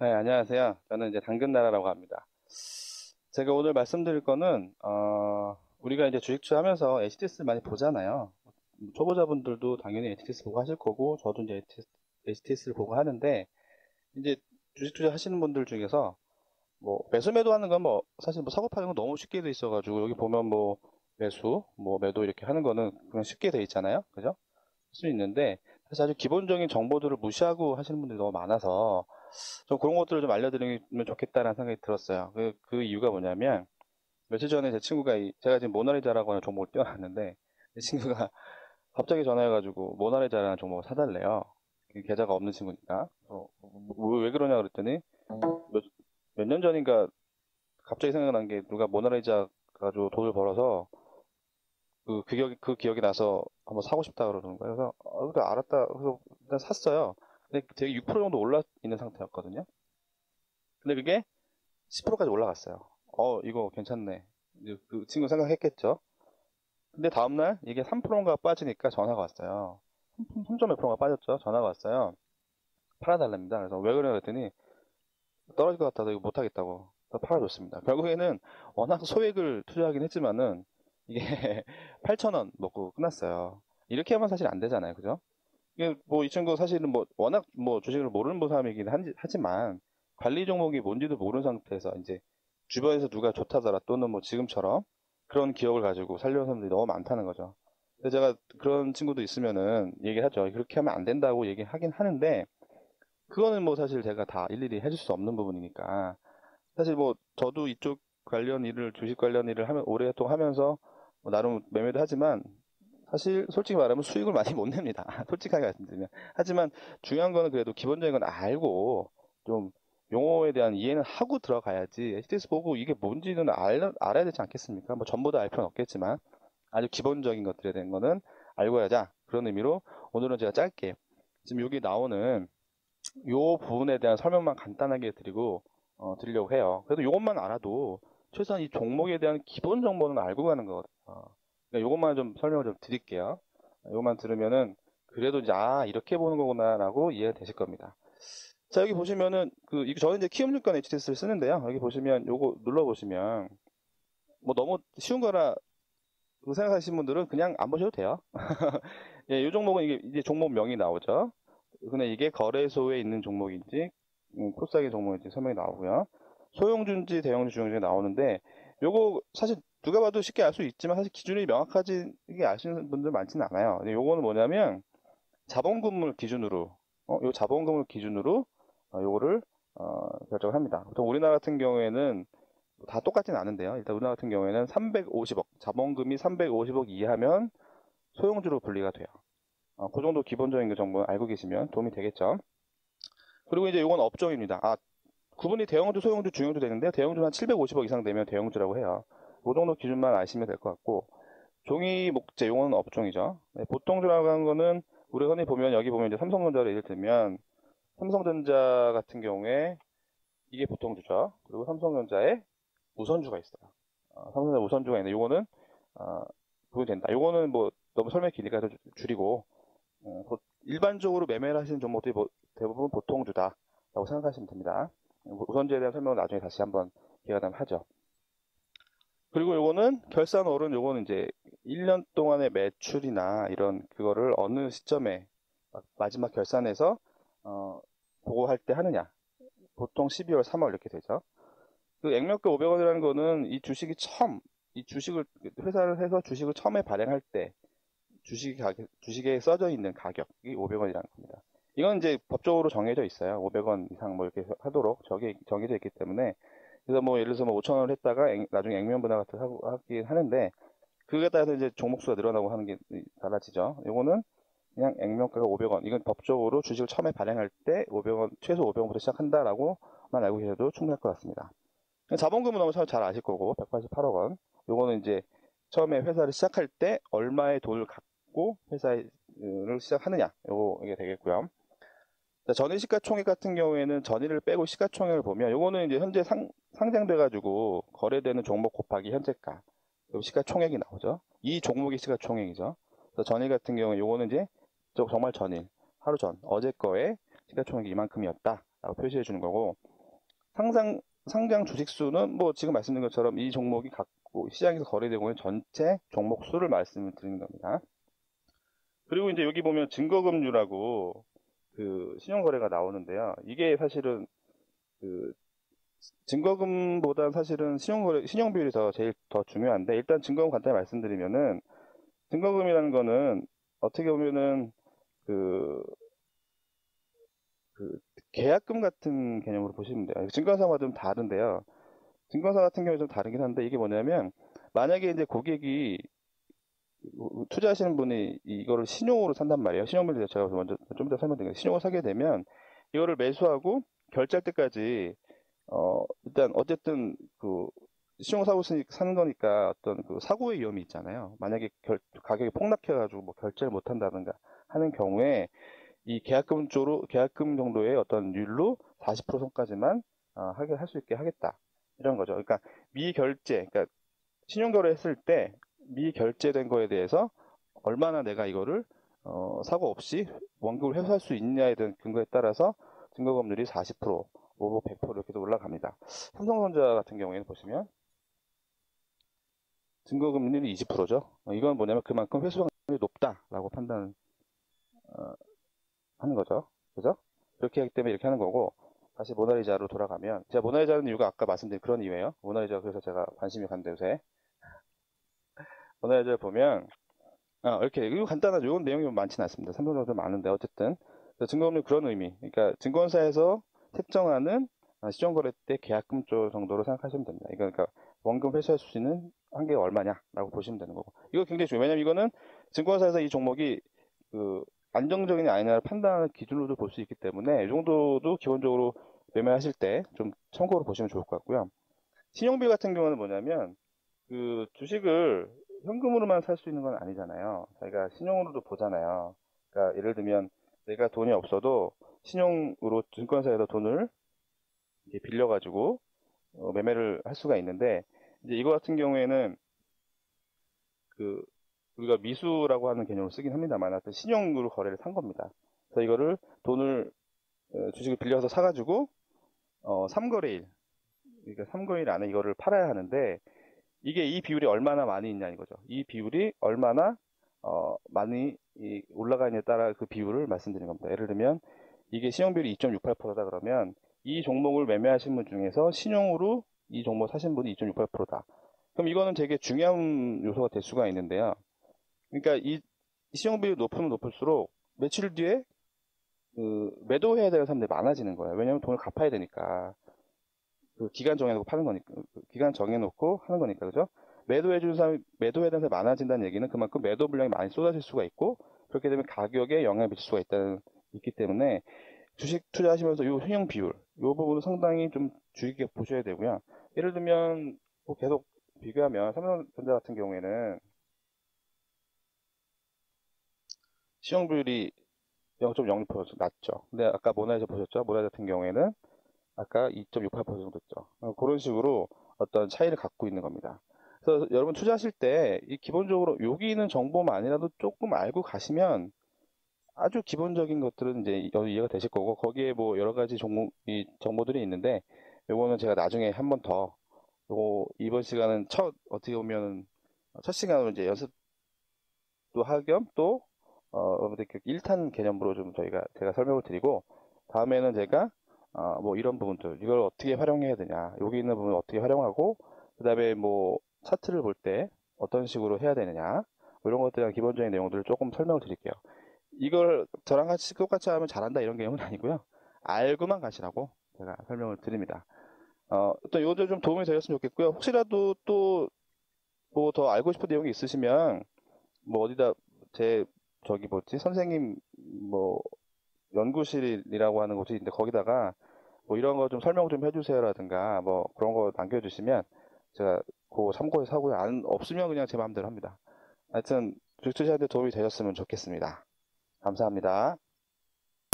네, 안녕하세요. 저는 이제 당근나라라고 합니다. 제가 오늘 말씀드릴 거는, 우리가 이제 주식 투자하면서 HTS를 많이 보잖아요. 초보자분들도 당연히 HTS 보고 하실 거고, 저도 이제 HTS를 보고 하는데, 이제 주식 투자 하시는 분들 중에서, 뭐, 매수 매도 하는 건 뭐, 사실 뭐 사고 파는 건 너무 쉽게 돼 있어가지고, 여기 보면 뭐, 매수, 뭐, 매도 이렇게 하는 거는 그냥 쉽게 돼 있잖아요. 그죠? 할 수 있는데, 사실 아주 기본적인 정보들을 무시하고 하시는 분들이 너무 많아서, 좀 그런 것들을 좀 알려드리면 좋겠다라는 생각이 들었어요. 그 이유가 뭐냐면, 며칠 전에 제 친구가, 제가 지금 모나리자라고 하는 종목을 띄워놨는데, 제 친구가 갑자기 전화해가지고, 모나리자라는 종목을 사달래요. 계좌가 없는 친구니까. 왜 그러냐 그랬더니, 몇 년 전인가 갑자기 생각난 게 누가 모나리자 가지고 돈을 벌어서, 그 기억이 나서 한번 사고 싶다 그러는 거예요. 그래서, 그래, 알았다. 그래서 일단 샀어요. 근데 되게 6% 정도 올라 있는 상태였거든요. 근데 그게 10%까지 올라갔어요. 이거 괜찮네. 이제 그 친구 생각했겠죠. 근데 다음날 이게 3%인가 빠지니까 전화가 왔어요. 3점 몇 프로가 빠졌죠. 전화가 왔어요. 팔아달랍니다. 그래서 왜 그래 그랬더니 떨어질 것 같아서 이거 못하겠다고 팔아줬습니다. 결국에는 워낙 소액을 투자하긴 했지만은 이게 8,000원 먹고 끝났어요. 이렇게 하면 사실 안 되잖아요. 그죠? 이게 뭐 이 친구 사실은 뭐 워낙 뭐 주식을 모르는 사람이긴 하지만 관리 종목이 뭔지도 모르는 상태에서 이제 주변에서 누가 좋다더라 또는 뭐 지금처럼 그런 기억을 가지고 살려는 사람들이 너무 많다는 거죠. 그래서 제가 그런 친구도 있으면은 얘기하죠. 그렇게 하면 안 된다고 얘기하긴 하는데 그거는 뭐 사실 제가 다 일일이 해줄 수 없는 부분이니까 사실 뭐 저도 이쪽 관련 일을 주식 관련 일을 하면 오랫동안 하면서 뭐 나름 매매도 하지만 사실 솔직히 말하면 수익을 많이 못 냅니다. 솔직하게 말씀드리면. 하지만 중요한 거는 그래도 기본적인 건 알고 좀 용어에 대한 이해는 하고 들어가야지. HTS 보고 이게 뭔지는 알아야 되지 않겠습니까? 뭐 전부 다 알 필요는 없겠지만 아주 기본적인 것들에 대한 거는 알고 해야자. 그런 의미로 오늘은 제가 짧게 지금 여기 나오는 요 부분에 대한 설명만 간단하게 드리려고 해요. 그래도 요것만 알아도 최소한 이 종목에 대한 기본 정보는 알고 가는 거거든요. 그러니까 요것만 좀 설명을 좀 드릴게요. 요것만 들으면은 그래도 이제 이렇게 보는 거구나라고 이해가 되실 겁니다. 자, 여기 보시면은 저는 이제 키움증권 HTS를 쓰는데요. 여기 보시면 요거 눌러 보시면 뭐 너무 쉬운 거라 생각하시는 분들은 그냥 안 보셔도 돼요. 예, 요 종목은 이게 이제 종목명이 나오죠. 근데 이게 거래소에 있는 종목인지 코스닥의 종목인지 설명이 나오고요. 소형주인지 대형주 중인지 나오는데 요거 사실 누가 봐도 쉽게 알 수 있지만 사실 기준이 명확하지 이게 아시는 분들 많지는 않아요. 근데 요거는 뭐냐면 자본금을 기준으로 요 자본금을 기준으로 요거를 결정을 합니다. 보통 우리나라 같은 경우에는 다 똑같진 않은데요. 일단 우리나라 같은 경우에는 350억 자본금이 350억 이하면 소형주로 분리가 돼요. 그 정도 기본적인 그 정보 알고 계시면 도움이 되겠죠. 그리고 이제 이건 업종입니다. 구분이 대형주, 소형주, 중형주 되는데 대형주는 한 750억 이상 되면 대형주라고 해요. 그 정도 기준만 아시면 될 것 같고 종이 목재 용어는 업종이죠. 네, 보통주라고 하는 거는 우리 흔히 보면 여기 보면 이제 삼성전자를 예를 들면 삼성전자 같은 경우에 이게 보통주죠. 그리고 삼성전자에 우선주가 있어요. 삼성전자 우선주가 있는데 요거는 그거 된다. 요거는 뭐 너무 설명이 기니까 좀 줄이고 일반적으로 매매를 하시는 종목들이 대부분 보통주다라고 생각하시면 됩니다. 우선주에 대한 설명은 나중에 다시 한번 기회가 되면 하죠. 그리고 요거는 결산월은 요거는 이제 1년 동안의 매출이나 이런 그거를 어느 시점에 마지막 결산해서 보고할 때 하느냐. 보통 12월, 3월 이렇게 되죠. 그 액면가 500원이라는 거는 이 주식을 회사를 해서 주식을 처음에 발행할 때 주식에 써져 있는 가격이 500원이라는 겁니다. 이건 이제 법적으로 정해져 있어요. 500원 이상 뭐 이렇게 하도록 정해져 있기 때문에. 그래서 뭐 예를 들어서 뭐 5,000원을 했다가 나중에 액면 분할 같은 거 하긴 하는데, 그거에 따라서 이제 종목수가 늘어나고 하는 게 달라지죠. 요거는 그냥 액면가가 500원. 이건 법적으로 주식을 처음에 발행할 때 500원, 최소 500원부터 시작한다라고만 알고 계셔도 충분할 것 같습니다. 자본금은 너무 잘 아실 거고, 188억 원. 요거는 이제 처음에 회사를 시작할 때 얼마의 돈을 갖고 회사를 시작하느냐. 이게 되겠고요. 전일 시가총액 같은 경우에는 전일을 빼고 시가총액을 보면 요거는 이제 현재 상장돼가지고 거래되는 종목 곱하기 현재가 시가총액이 나오죠. 이 종목이 시가총액이죠. 그래서 전일 같은 경우에 요거는 이제 정말 전일 하루 전 어제 거에 시가총액이 이만큼이었다라고 표시해 주는 거고 상장 주식 수는 뭐 지금 말씀드린 것처럼 이 종목이 갖고 시장에서 거래되고 있는 전체 종목 수를 말씀을 드리는 겁니다. 그리고 이제 여기 보면 증거금융라고 그 신용거래가 나오는데요. 이게 사실은 그 증거금보다 사실은 신용비율이 제일 더 중요한데, 일단 증거금 간단히 말씀드리면은, 증거금이라는 거는 어떻게 보면은 그, 그 계약금 같은 개념으로 보시면 돼요. 증권사와 좀 다른데요. 증권사 같은 경우에 좀 다르긴 한데, 이게 뭐냐면, 만약에 이제 고객이 투자하시는 분이 이거를 신용으로 산단 말이에요. 신용비를 제가 먼저 좀 이따 설명드릴게요. 신용을 사게 되면 이거를 매수하고 결제할 때까지 일단 어쨌든 그 신용 사고 사는 거니까 어떤 그 사고의 위험이 있잖아요. 만약에 가격이 폭락해가지고 뭐 결제를 못 한다든가 하는 경우에 이 계약금 정도의 어떤 율로 40% 선까지만 하게 할 수 있게 하겠다, 이런 거죠. 그러니까 미결제, 그러니까 신용거래 했을 때 미결제된 거에 대해서 얼마나 내가 이거를 사고 없이 원금을 회수할 수 있냐에 대한 근거에 따라서 증거금률이 40%, 뭐 100% 이렇게 올라갑니다. 삼성전자 같은 경우에는 보시면 증거금률이 20%죠. 이건 뭐냐면 그만큼 회수 확률이 높다라고 판단하는 거죠. 그죠? 그렇게 하기 때문에 이렇게 하는 거고, 다시 모나리자로 돌아가면, 제가 모나리자는 이유가 아까 말씀드린 그런 이유예요. 모나리자, 그래서 제가 관심이 간데 요새 모나리자를 보면 이렇게 이거 간단하죠. 이건 내용이 많지는 않습니다. 삼성전자 많은데 어쨌든 증거금률 그런 의미. 그러니까 증권사에서 책정하는 시중거래 때 계약금 쪽 정도로 생각하시면 됩니다. 이거 그러니까 원금 회수할 수 있는 한계가 얼마냐라고 보시면 되는 거고. 이거 굉장히 중요해요. 왜냐면 이거는 증권사에서 이 종목이 그 안정적이냐 아니냐를 판단하는 기준으로도 볼 수 있기 때문에 이 정도도 기본적으로 매매하실 때 좀 참고로 보시면 좋을 것 같고요. 신용비 같은 경우는 뭐냐면 그 주식을 현금으로만 살 수 있는 건 아니잖아요. 저희가 신용으로도 보잖아요. 그러니까 예를 들면 내가 돈이 없어도 신용으로 증권사에서 돈을 이렇게 빌려가지고 매매를 할 수가 있는데, 이제 이거 같은 경우에는 그 우리가 미수라고 하는 개념을 쓰긴 합니다만 하여튼 신용으로 거래를 산 겁니다. 그래서 이거를 돈을 주식을 빌려서 사가지고 3거래일, 그러니까 3거래일 안에 이거를 팔아야 하는데, 이게 이 비율이 얼마나 많이 있냐 이거죠. 이 비율이 얼마나 많이 올라가 있냐에 따라 그 비율을 말씀드리는 겁니다. 예를 들면 이게 신용비율이 2.68%다 그러면 이 종목을 매매하신 분 중에서 신용으로 이 종목 사신 분이 2.68%다. 그럼 이거는 되게 중요한 요소가 될 수가 있는데요. 그러니까 이 신용비율이 높으면 높을수록 며칠 뒤에 그 매도해야 될 사람들이 많아지는 거예요. 왜냐하면 돈을 갚아야 되니까. 그 기간 정해놓고 파는 거니까, 그 기간 정해놓고 하는 거니까, 그죠? 매도해주는 사람이, 매도해야 되는 사람이 많아진다는 얘기는 그만큼 매도 물량이 많이 쏟아질 수가 있고, 그렇게 되면 가격에 영향을 미칠 수가 있기 때문에, 주식 투자하시면서 이 현형 비율, 이 부분은 상당히 좀 주의 깊게 보셔야 되고요. 예를 들면, 뭐 계속 비교하면, 삼성전자 같은 경우에는, 시형 비율이 0.06% 낮죠. 근데 아까 모나이자 보셨죠? 모나이자 같은 경우에는, 아까 2.68% 정도 됐죠. 그런 식으로 어떤 차이를 갖고 있는 겁니다. 그래서 여러분 투자하실 때 이 기본적으로 여기 있는 정보만이라도 조금 알고 가시면 아주 기본적인 것들은 이제 이해가 되실 거고, 거기에 뭐 여러 가지 이 정보들이 있는데 요거는 제가 나중에 한 번 더, 요거 이번 시간은 어떻게 보면 첫 시간으로 이제 연습도 하겸 또 여러분들 1탄 개념으로 좀 제가 설명을 드리고, 다음에는 제가 뭐 이런 부분들, 이걸 어떻게 활용해야 되냐, 여기 있는 부분을 어떻게 활용하고, 그 다음에 뭐 차트를 볼 때 어떤 식으로 해야 되느냐, 뭐 이런 것들에 대한 기본적인 내용들을 조금 설명을 드릴게요. 이걸 저랑 같이 똑같이 하면 잘한다 이런 개념은 아니고요. 알고만 가시라고 제가 설명을 드립니다. 또 이것도 좀 도움이 되셨으면 좋겠고요. 혹시라도 또 뭐 더 알고 싶은 내용이 있으시면 뭐 어디다 저기 뭐지 선생님 뭐 연구실이라고 하는 곳이 있는데 거기다가 뭐 이런 거 좀 설명 좀 해주세요라든가 뭐 그런 거 남겨주시면 제가 그거 참고해서 하고요. 없으면 그냥 제 마음대로 합니다. 하여튼 주식 투자하는데 도움이 되셨으면 좋겠습니다. 감사합니다.